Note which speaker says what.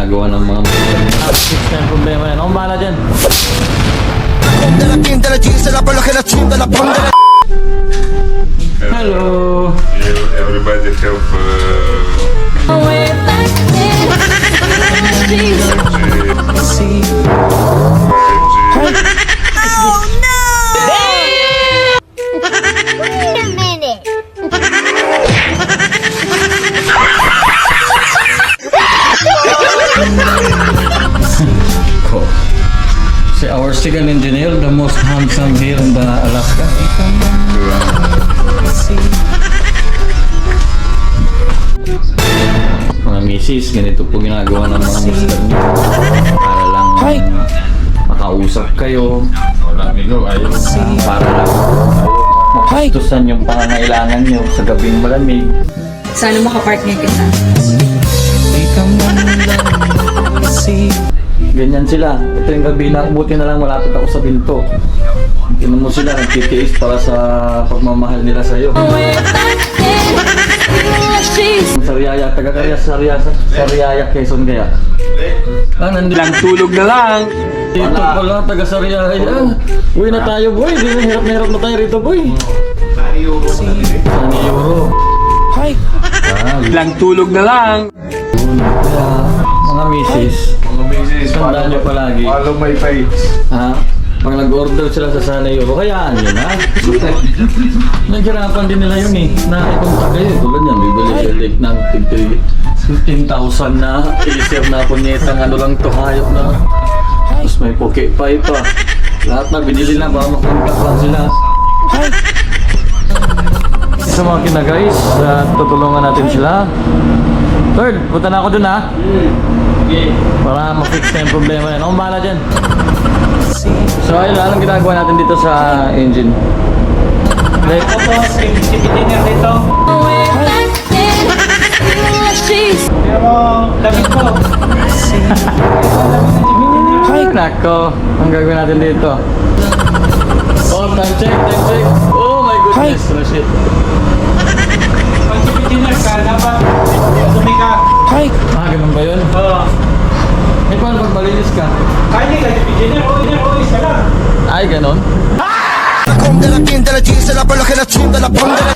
Speaker 1: ginagawa ng mga fix na yung problema yan. Akong bahala dyan. Hello!
Speaker 2: Everybody have
Speaker 3: Wait a minute.
Speaker 1: Si our second engineer, the most handsome here in the Alaska. Mga misis, ganito po ginagawa ng mga mister niyo. Para lang makausap kayo. Para lang makastusan yung pangangailangan niyo sa gabing malamig.
Speaker 4: Sana makapartner kita.
Speaker 1: Ganyan sila. Ito yung gabi na, buti na lang malapit ako sa pinto. Tinan mo sila, nagtitiis para sa pagmamahal nila sa'yo. Sariaya, taga-kaya Sariaya, Quezon kaya. Nandito lang, tulog na lang. Dito pala, taga-Sariaya. Uwi na tayo, boy. Di na hirap na tayo rito, boy. Sani euro. Hi.
Speaker 5: Lang tulog na lang.
Speaker 1: Kaya, mga misis, tandaan nyo palagi.
Speaker 2: follow my page.
Speaker 1: Ha? Pag nag-order sila sa Sana Euro, kayaan yun ha? Naghirapan din nila yun eh. Nakikontak kayo. Tulad yan, bibili elect ng 15,000 na Acer na punyetang ano lang to, hayop na. Tapos may poke pa ito. Lahat na binili na, baka makontak lang sila. Sa mga kina guys, tutulungan natin sila. Third, punta na ako dun ha. Para ma-fix na yung problema yan. Akong bahala dyan. So ayun, anong ginagawa natin dito sa engine?
Speaker 5: Ito po, si engineer dito. Pero mo, damit ko.
Speaker 1: Ay, nako. Ang gagawin natin dito. Oh, time check. Oh my goodness. Oh shit.
Speaker 5: Pag si engineer ka, dapat tumika.
Speaker 1: Ganun ba yun?
Speaker 5: Oo.
Speaker 1: Eh, paano pag malinis ka?
Speaker 5: Kahit hindi ka si engineer, o isa lang.
Speaker 1: Ay, ganun?
Speaker 6: Comme de la quinte, de la jeans, de la polo que la chunda, la ponde,